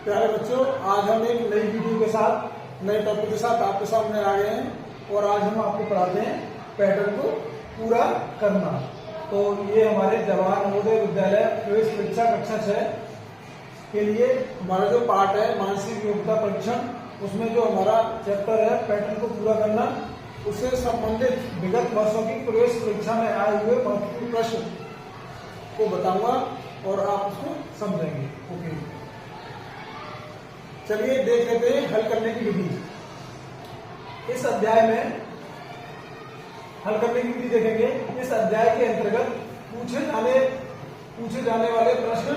प्यारे बच्चों, आज हम एक नई वीडियो के साथ नए टॉपिक के साथ आपके सामने आ गए हैं और आज हम आपको पढ़ाते हैं पैटर्न को पूरा करना। तो ये हमारे जवाहर नवोदय विद्यालय प्रवेश परीक्षा कक्षा 6 के लिए हमारा जो पार्ट है मानसिक योग्यता परीक्षण, उसमें जो हमारा चैप्टर है पैटर्न को पूरा करना, उससे संबंधित विगत वर्षों की प्रवेश परीक्षा में आए हुए महत्वपूर्ण प्रश्न को बताऊंगा और आप उसको समझेंगे। ओके, चलिए देख लेते हैं हल करने की विधि। इस अध्याय में हल करने की विधि देखेंगे। इस अध्याय के अंतर्गत पूछे जाने वाले प्रश्न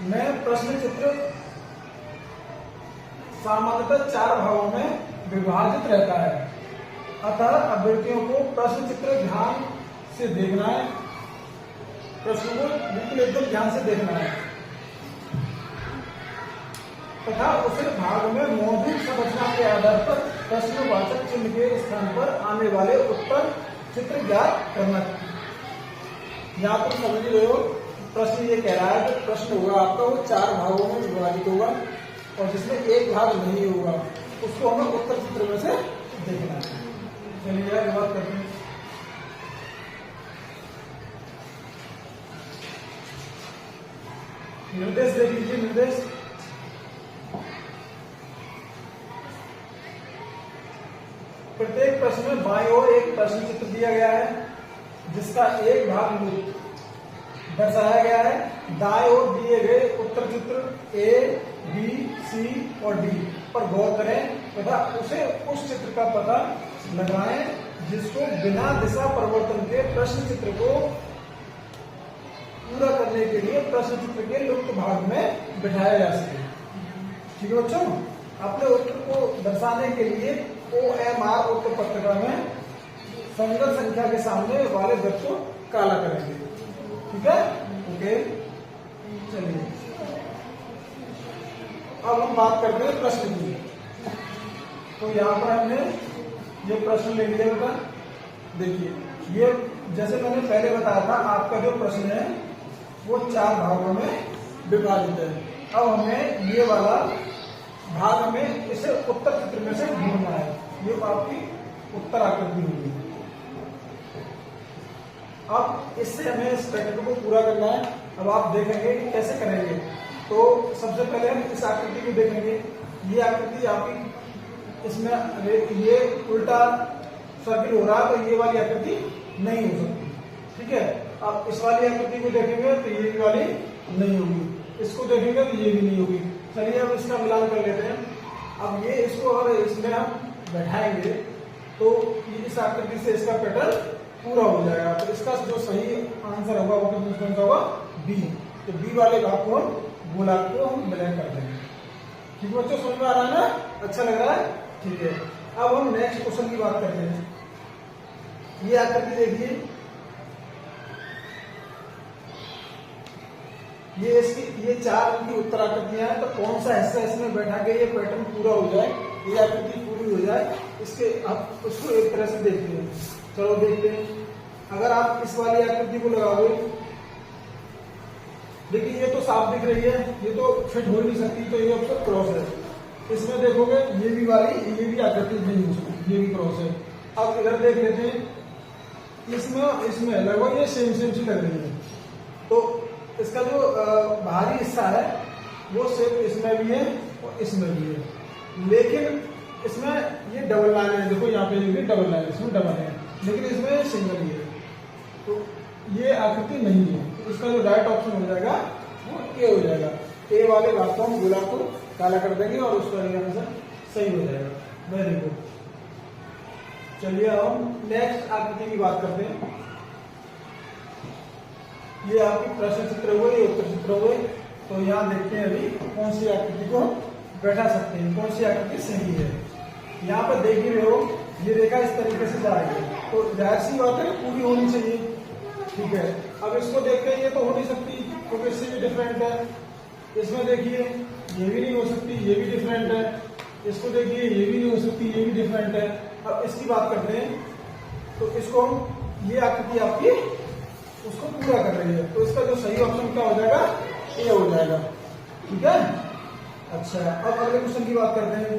में प्रश्न चित्र सामान्यतः 4 भागों में विभाजित रहता है, अतः अभ्यर्थियों को प्रश्न चित्र ध्यान से देखना है, प्रश्न को बिल्कुल एकदम ध्यान से देखना है तथा उसे भाग में मौजूद संरचना के आधार पर प्रश्नवाचक चिन्ह के स्थान पर आने वाले उत्तर चित्र ज्ञात करना। यहाँ पर समझ रहे हो, प्रश्न ये कह रहा है कि प्रश्न होगा आपका वो 4 भागों में विभाजित होगा और जिसमें एक भाग नहीं होगा उसको हमें उत्तर चित्र में से देखना है। चलिए यार बात करते हैं। निर्देश देख लीजिए। निर्देश प्रत्येक प्रश्न में बाईं ओर एक प्रश्न चित्र दिया गया है जिसका एक भाग दर्शाया गया है। दाएं ओर दिए गए उत्तर चित्र ए, बी, सी और डी पर गौर करें तथा उस चित्र का पता लगाएं जिसको बिना दिशा परिवर्तन के प्रश्न चित्र को पूरा करने के लिए प्रश्न चित्र के लुप्त भाग में बिठाया जा सके। ठीक है बच्चों, अपने उत्तर को दर्शाने के लिए OMR उत्तर पत्रिका में संगत संख्या के सामने वाले वृत्त को काला करेंगे। ठीक है, ओके। चलिए अब हम बात करते हैं प्रश्न की। तो यहाँ पर हमने ये प्रश्न ले लिया बेटा। देखिए, ये जैसे मैंने पहले बताया था, आपका जो प्रश्न है वो 4 भागों में विभाजित है। अब हमें ये वाला भाग में इसे उत्तर चित्र में से ढूंढना है। ये आपकी उत्तर आकृति होगी। अब इससे हमें इस पैटर्न को पूरा करना है। अब आप देखेंगे कि कैसे करेंगे। तो सबसे पहले हम इस आकृति को देखेंगे। ये आकृति आपकी, इसमें ये उल्टा सर्किल हो रहा है तो ये वाली आकृति नहीं हो सकती। ठीक है, अब इस वाली आकृति को देखेंगे तो ये वाली नहीं होगी, इसको देखेंगे तो ये भी नहीं होगी। चलिए अब इसका मिलान कर लेते हैं। अब ये इसको अगर इसमें हम बैठाएंगे तो इस आकृति से इसका पैटर्न पूरा हो जाएगा। तो इसका जो सही आंसर होगा वो कौन सा होगा? बी। तो बी वाले भाग को हम गोलार्ध को हम ब्लैक कर देंगे। ठीक है बच्चों, समझ में आ रहा है ना? अच्छा लग रहा है? ठीक है, अब हम नेक्स्ट क्वेश्चन की बात करते हैं। ये आकृति देखिए, ये 4 इनकी उत्तर आकृतियां हैं। तो कौन सा हिस्सा इसमें बैठा के ये पैटर्न पूरा हो जाए, ये आकृति पूरी हो जाए, इसके आप उसको एक तरह से देखते हैं। चलो देखते हैं। अगर आप इस वाली आकृति को लगाओगे, देखिए ये तो साफ दिख रही है, ये तो फिट हो नहीं सकती, तो ये ऑप्शन क्रॉस है। इसमें देखोगे ये भी आकृति नहीं हो सकती, ये भी क्रॉस है। अब इधर देख लेते हैं, इसमें लगभग ये सेम सी लग रही है। तो इसका जो बाहरी हिस्सा है वो सिर्फ इसमें भी है और इसमें भी है, लेकिन इसमें ये डबल लाइन है। देखो यहाँ पे भी डबल लाइन, इसमें डबल है, लेकिन इसमें सिंगल ही है। तो ये आकृति नहीं है। तो इसका जो राइट ऑप्शन हो जाएगा वो ए हो जाएगा। ए वाले भाग को हम गोला को काला कर देंगे और उसका आंसर सही हो जाएगा। Very good. चलिए हम नेक्स्ट आकृति की बात करते हैं। ये आपकी प्रश्न चित्र हुए, ये उत्तर चित्र हुए। तो यहाँ देखते हैं अभी कौन सी आकृति को बैठा सकते हैं, कौन सी आकृति सही है। यहाँ पर देख ही रहे हो, ये रेखा इस तरीके से जा रही है, तो जाहिर सी बात है पूरी होनी चाहिए। ठीक है, अब इसको देखते हैं, ये तो हो नहीं सकती क्योंकि इससे भी डिफरेंट है। इसमें देखिए ये भी नहीं हो सकती, ये भी डिफरेंट है। इसको देखिए ये भी नहीं हो सकती, ये भी डिफरेंट है। अब इसकी बात करते हैं, तो इसको हम, ये आकृति आपकी उसको पूरा कर रही है। तो इसका जो सही ऑप्शन क्या हो जाएगा? ए हो जाएगा। ठीक है, अच्छा, अब अगले क्वेश्चन की बात करते हैं।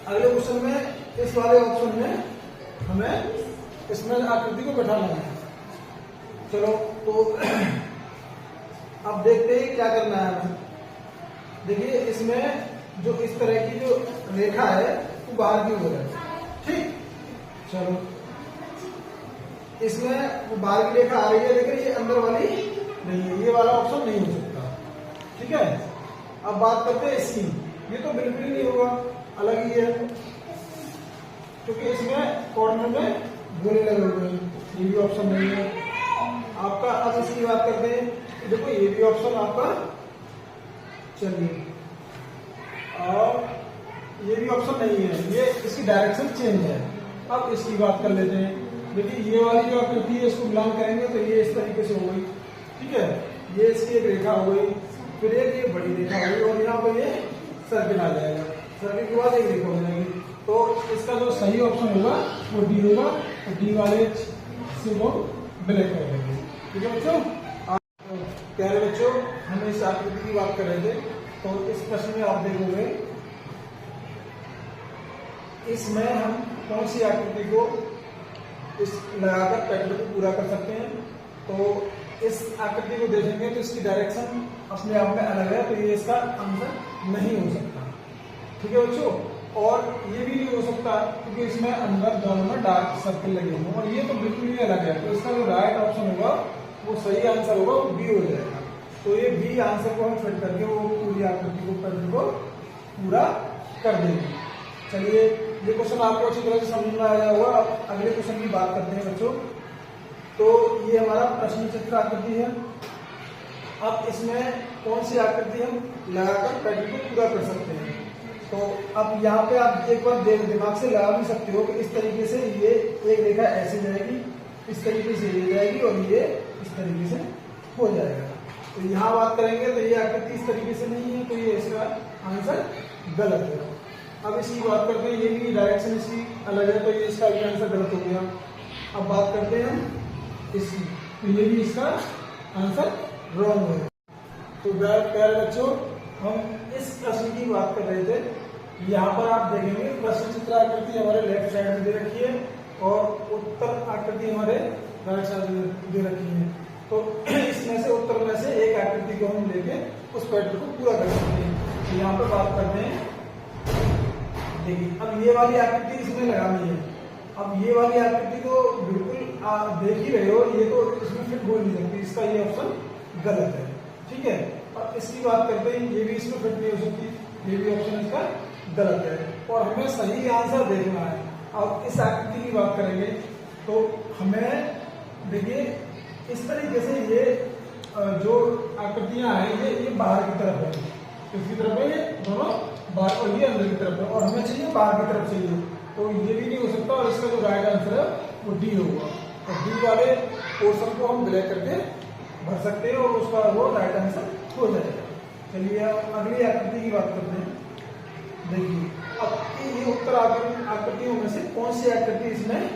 अगले क्वेश्चन में इस वाले ऑप्शन में हमें इसमें आकृति को बैठाना है। चलो तो अब देखते हैं क्या करना है हमें। देखिए इसमें जो इस तरह की जो रेखा है वो बाहर की ओर है, ठीक। चलो इसमें वो बाहर की रेखा आ रही है, लेकिन ये अंदर वाली नहीं है, ये वाला ऑप्शन नहीं हो सकता, ठीक है। अब बात करते हैं इसकी। ये तो बिल्कुल ही नहीं होगा, अलग ही है, क्योंकि इसमें कॉर्नर में गोले लगे हुए हैं, ये भी ऑप्शन नहीं है आपका। अब इसकी बात करते हैं, देखो ये भी ऑप्शन आपका, चलिए, और ये भी ऑप्शन नहीं है, ये इसकी डायरेक्शन चेंज है। अब इसकी बात कर लेते हैं। देखिए ये वाली जो आकृति है इसको मिलान करेंगे तो ये इस तरीके से हो गई, ठीक है। ये इसकी एक रेखा हो गई, फिर एक ये बड़ी रेखा हो गई, और यहाँ पर ये सर्किल आ जाएगा। सर्किल के बाद एक रेखा हो जाएगी। तो इसका जो सही ऑप्शन होगा वो डी होगा, और डी वाले से वो ब्लैक कर देंगे, ठीक है बच्चों। प्यारे बच्चों, हम इस आकृति की बात कर रहे थे, तो इस प्रश्न में आप देखोगे इसमें हम कौन सी आकृति को इस लगाकर पैटर्न को पूरा कर सकते हैं। तो इस आकृति को देखेंगे तो इसकी डायरेक्शन अपने आप में अलग है, तो ये इसका आंसर नहीं हो सकता, ठीक है बच्चों। और ये भी नहीं हो सकता क्योंकि इसमें अंदर दोनों में डार्क सर्कल लगे हुए, और ये तो बिल्कुल ही अलग है। तो इसका जो राइट ऑप्शन होगा वो सही आंसर होगा, वो बी हो जाएगा। तो ये बी आंसर को हम फिट करके वो पूरी आकृति को पैटर्न को पूरा कर देंगे। चलिए, ये क्वेश्चन आपको अच्छी तरह से समझ में आया होगा। अब अगले क्वेश्चन की बात करते हैं बच्चों। तो ये हमारा प्रश्न चित्र आकृति है। अब इसमें कौन सी आकृति हम लगाकर पैटर्न को पूरा कर सकते हैं। तो अब यहाँ पे आप एक बार दिमाग से लगा भी सकते हो कि इस तरीके से ये एक रेखा ऐसे जाएगी, इस तरीके से ये जाएगी, और ये इस तरीके से हो जाएगा। तो यहाँ बात करेंगे तो ये आकृति इस तरीके से नहीं है, तो ये इसका आंसर गलत है। अब इसकी बात करते हैं, ये भी डायरेक्शन इसकी अलग है, तो ये इसका भी आंसर गलत हो गया। अब बात करते हैं हम इसकी, तो ये भी इसका आंसर रॉन्ग है। तो प्यारे बच्चों, हम इस प्रश्न की बात कर रहे थे। यहाँ पर आप देखेंगे प्रश्न चित्र आकृति हमारे लेफ्ट साइड में दे रखी है, और उत्तर आकृति हमारे राइट साइड में दे रखी है। तो इसमें से उत्तर में से एक आकृति को हम लेके उस पैटर्न को पूरा कर सकते हैं। तो यहाँ पर बात करते हैं, देखिए अब ये वाली आकृति इसमें लगानी है। अब ये वाली आकृति तो बिल्कुल आप देख ही रहे हो, ये तो इसमें फिट हो नहीं सकती, इसका ये ऑप्शन गलत है, ठीक है। और इसकी बात करते हैं, ये भी इसमें फिट नहीं हो सकती, ये भी ऑप्शन इसका गलत है, और हमें सही आंसर देखना है। अब इस आकृति की बात करेंगे तो हमें देखिए इस तरीके से ये जो आकृतियां हैं ये बाहर की तरफ है, इसकी तरफ है, ये दोनों बाहर, और ये अंदर की तरफ है, और हमें चाहिए बाहर की तरफ चाहिए। तो ये भी नहीं हो सकता, और इसका जो राइट आंसर है वो डी होगा। और डी वाले पोर्शन को हम ब्लैक करके भर सकते हैं, और उसका वो राइट आंसर हो जाएगा। चलिए अब अगली आकृति की बात करते हैं। देखिए अब ये उत्तर आकृतियों में से कौन सी आकृति इसमें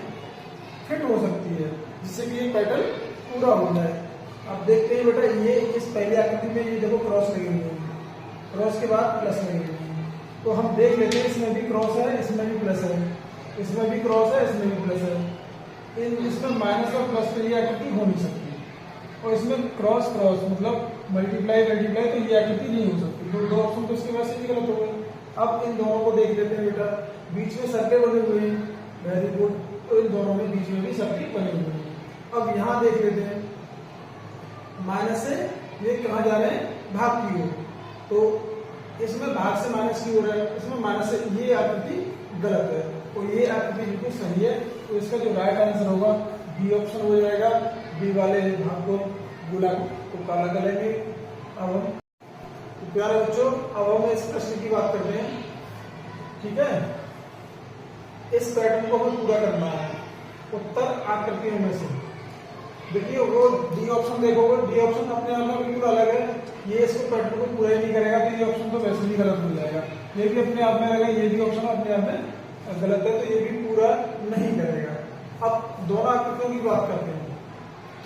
फिट हो सकती है जिससे कि ये पैटर्न पूरा हो जाए। अब देखते हैं बेटा, ये इस पहली आकृति में ये देखो क्रॉस लगे हुए हैं, क्रॉस के बाद प्लस लगे हुए हैं। तो हम देख लेते हैं, इसमें भी क्रॉस है, इसमें भी प्लस है, इसमें भी क्रॉस है, इसमें भी प्लस है। इसमें माइनस और प्लस पे ये आकृति हो नहीं सकती, और इसमें क्रॉस मतलब मल्टीप्लाई, तो ये आकृति नहीं हो सकती। तो दो ऑप्शन तो इसके वैसे ही गलत हो गए। अब इन दोनों को देख लेते हैं बेटा, बीच में सर्कल बने हुए हैं, वेरी गुड। तो इन दोनों में बीच में भी सर्कल बने हुए हैं। अब यहाँ देख लेते हैं, माइनस से ये कहाँ जा रहे हैं, भाग की ओर। तो इसमें भाग से माइनस की ओर है, इसमें माइनस से, ये आकृति गलत है, तो ये आकृति बिल्कुल सही है। तो इसका जो राइट आंसर होगा बी ऑप्शन हो जाएगा। बी वाले भाग को गोला को काला करेंगे। अब हम तो प्यारे बच्चों, अब हम इस प्रश्न की बात करते हैं, ठीक है। इस पैटर्न को हमें पूरा करना है उत्तर आकृतियों में से। देखिए वो डी ऑप्शन देखोगे, डी ऑप्शन अपने आप में बिल्कुल अलग है, ये इसको पैटर्न को पूरा ही नहीं करेगा, तो ये ऑप्शन तो वैसे भी गलत हो जाएगा। ये भी अपने आप में अलग है, ये भी ऑप्शन अपने आप में गलत है, तो ये भी पूरा नहीं करेगा। अब दोनों आकृतियों की बात करते हैं,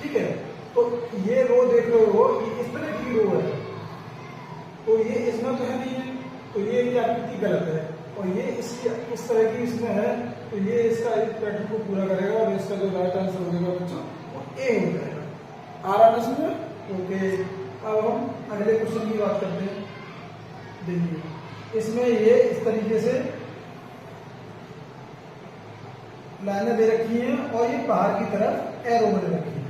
ठीक है। तो ये रो देख रहे हो, ये इस तरह की रो है, तो ये इसमें तो है नहीं है, तो ये आकृति गलत है। और ये इसकी इस तरह की इसमें है, तो ये इसका एक पैटर्न को पूरा करेगा और इसका जो राइट आंसर हो जाएगा बच्चों वो ए हो जाएगा। आ रहा है इसमें? ओके। अब हम अगले क्वेश्चन की बात करते हैं। देखिए इसमें ये इस तरीके से लाइनें दे रखी हैं और ये बाहर की तरफ एरो बने रखी है।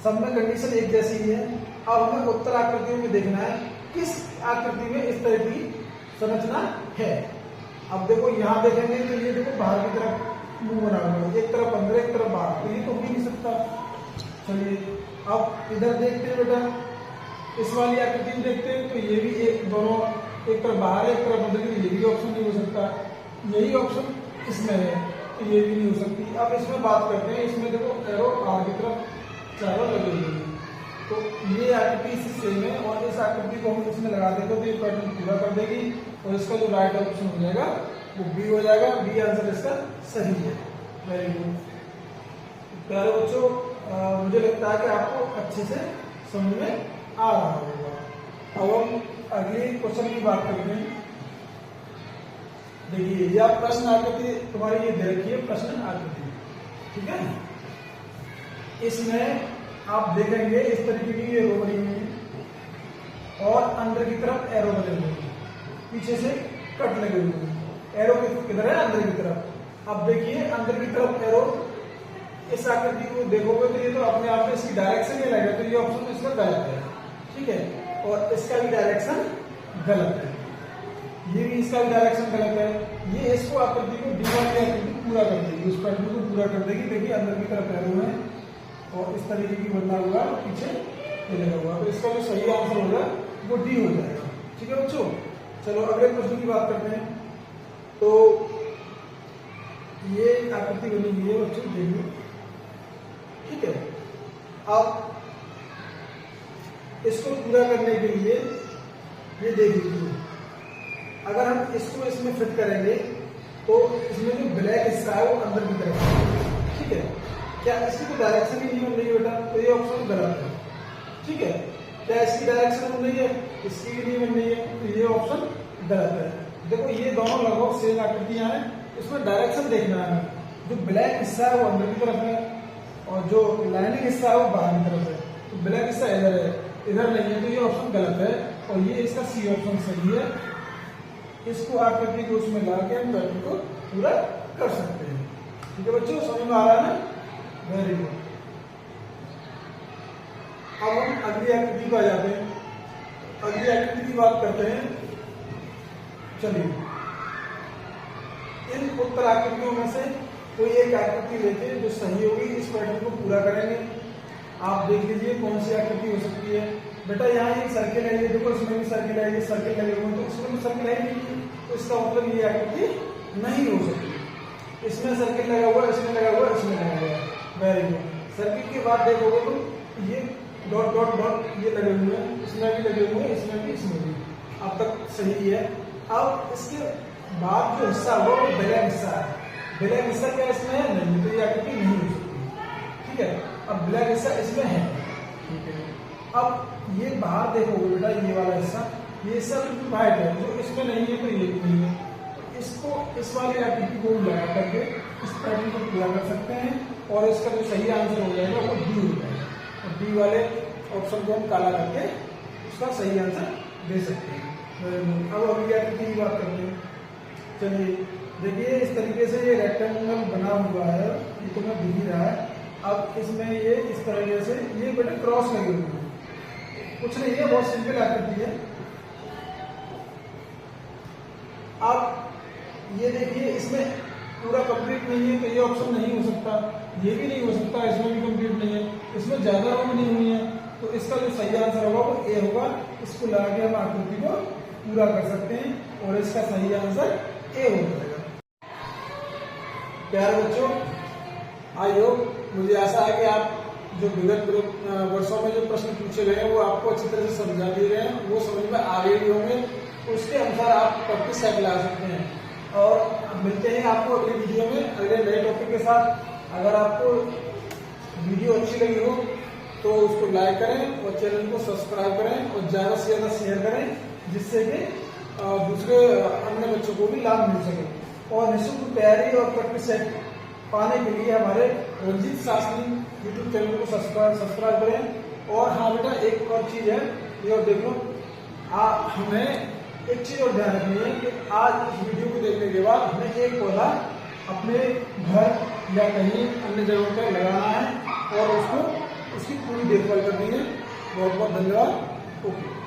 सब में कंडीशन एक जैसी ही है। अब हमें उत्तर आकृतियों में देखना है किस आकृति में इस तरह की संरचना है। अब देखो यहाँ देखेंगे तो ये देखो बाहर की तरफ मुंह बना हुआ है, एक तरफ अंदर एक तरफ बाहर, तो ये तो हो ही नहीं सकता। चलिए अब इधर देखते हैं बेटा, इस वाली आकृति में देखते हैं तो ये भी एक दोनों एक तरफ बाहर है एक तरफ अंदर, ये भी ऑप्शन नहीं हो सकता। यही ऑप्शन इसमें है तो ये भी नहीं हो सकती। अब इसमें बात करते हैं, इसमें देखो एरो बाहर की तरफ चारों लगे हुए हैं, तो ये आकृति इससे सेम है और इस आकृति को हम इसमें लगा देंगे तो ये पैटर्न पूरा कर देगी और इसका जो राइट ऑप्शन हो जाएगा वो बी हो जाएगा। बी आंसर इसका सही है। वेरी गुड प्यारे बच्चों, मुझे लगता है कि आपको अच्छे से समझ में आ रहा होगा। अब हम अगले क्वेश्चन की बात करते हैं। देखिए यह प्रश्न आकृति तुम्हारी ये दे रखी है, प्रश्न आकृति, ठीक है। इसमें आप देखेंगे इस तरीके की ये रो बनी हुई है और अंदर की तरफ एरो बने हुए हैं, पीछे से कट लगे हुए हैं। एरो किधर है? अंदर की तरफ। अब देखिए अंदर की तरफ एरो, इस आकृति को देखोगे तो ये तो अपने आप में इसकी डायरेक्शन ही लगेगा, तो ये ऑप्शन इसका गलत है, ठीक है। और इसका भी डायरेक्शन गलत है, ये भी इसका भी डायरेक्शन गलत है। ये इसको आकृति को डी वाली आकृति पूरा कर देगी, उस पैटर्न को पूरा कर देगी। देखिए अंदर की तरफ एरो है और इस तरीके की बनना हुआ पीछे ये लगा हुआ, तो इसका जो सही आंसर होगा वो डी हो जाएगा, ठीक है बच्चों। चलो अगले प्रश्न की बात करते हैं। तो ये आकृति बनी हुई है बच्चों, देखिए, ठीक है। अब इसको पूरा करने के लिए ये देख लीजिए, अगर हम इसको इसमें फिट करेंगे तो इसमें जो ब्लैक हिस्सा है वो अंदर की तरफ है, ठीक है। क्या इसकी तो डायरेक्शन ही नहीं बन रही है बेटा, तो ये ऑप्शन गलत है, ठीक है। क्या इसकी डायरेक्शन बन रही है? इसकी भी नहीं बन रही है, तो ये ऑप्शन गलत है। देखो ये दोनों लगभग सेम आकृतियां हैं, इसमें डायरेक्शन देखना है। जो ब्लैक हिस्सा है वो अंदर की तरफ है और जो लाइनिंग हिस्सा है वो बाहर की तरफ है, तो ब्लैक हिस्सा इधर है, इधर नहीं है, तो ये ऑप्शन गलत है और ये इसका सी ऑप्शन सही है। इसको आकृति को उसमें ला के हम पैटर्न को पूरा कर सकते हैं, ठीक है बच्चों, समझ में आ रहा है ना? Very good. अब हम अगली आकृति पर आ जाते हैं। अगली आकृति की बात करते हैं। चलिए इन उत्तर आकृतियों में से कोई एक आकृति लेके जो सही होगी इस पैटर्न को पूरा करेंगे। आप देख लीजिए कौन सी आकृति हो सकती है। बेटा यहाँ एक सर्किल है, ये देखो इसमें भी सर्किल है, ये सर्किल लगे हुए हैं, तो इसमें भी सर्किल है नहीं, तो इसका मतलब ये आकृति नहीं हो सकती। इसमें सर्किल लगा हुआ, इसमें लगा हुआ, इसमें लगा हुआ है। Very good. सर्किल के बाद देखोगे तो ये डॉट डॉट डॉट ये लगे हुए हैं, इसमें भी लगे हुए हैं, इसमें भी, इसमें भी। अब तक सही है। अब इसके बाद जो हिस्सा वो ब्लैक हिस्सा है, ब्लैक हिस्सा क्या इसमें है? नहीं, तो ये आकृति नहीं हो सकती, ठीक है। अब ब्लैक हिस्सा इसमें है, ठीक है। अब ये बाहर देखोगे बेटा, ये वाला हिस्सा, ये हिस्सा बिल्कुल वाइट है, जो इसमें नहीं है तो ये भी नहीं है, तो इसको इस वाली आकृति को लगा करके इस पैटर्न को पूरा कर सकते हैं और इसका जो सही आंसर हो जाएगा वो डी हो जाएगा। और डी वाले ऑप्शन को हम काला करके उसका सही आंसर दे सकते हैं। अब अगली आकृति की बात करते हैं। चलिए देखिए इस तरीके से ये रेक्टेंगल बना हुआ है, ये तो मैं दिख ही रहा है। अब इसमें ये इस तरीके से ये बेटा क्रॉस लगे हुए हैं, कुछ नहीं है, बहुत सिंपल आकृति है। अब ये देखिए इसमें पूरा कंप्लीट नहीं है, तो ये ऑप्शन नहीं हो सकता, ये भी नहीं हो सकता, इसमें भी कंप्लीट नहीं है, इसमें ज्यादा रो नहीं हुई है, तो इसका जो सही आंसर होगा वो ए होगा। इसको लगा के हम आकृति को पूरा कर सकते हैं और इसका सही आंसर ए हो जाएगा। प्यारे बच्चों, आई होप, मुझे आशा है कि आप जो विगत वर्षों में जो प्रश्न पूछे गए हैं वो आपको अच्छी तरह से समझा दिए गए हैं, वो समझ में आ गए भी होंगे, उसके अनुसार आप प्रैक्टिस सेट ला सकते हैं। और मिलते हैं आपको अगली वीडियो में अगले नए टॉपिक के साथ। अगर आपको वीडियो अच्छी लगी हो तो उसको लाइक करें और चैनल को सब्सक्राइब करें और ज़्यादा से ज़्यादा शेयर करें, जिससे कि दूसरे अन्य बच्चों को भी लाभ मिल सके। और निःशुल्क तैयारी और प्रैक्टिस सेट पाने के लिए हमारे रंजीत शास्त्री यूट्यूब चैनल को सब्सक्राइब करें। और हाँ बेटा, एक और चीज़ है, ये और देख लो, हमें एक चीज़ और ध्यान रखनी है कि आज इस वीडियो को देखने के बाद हमें एक पौधा अपने घर या कहीं अन्य जगहों पर लगाना है और उसकी पूरी देखभाल करनी है। बहुत बहुत धन्यवाद। ओके।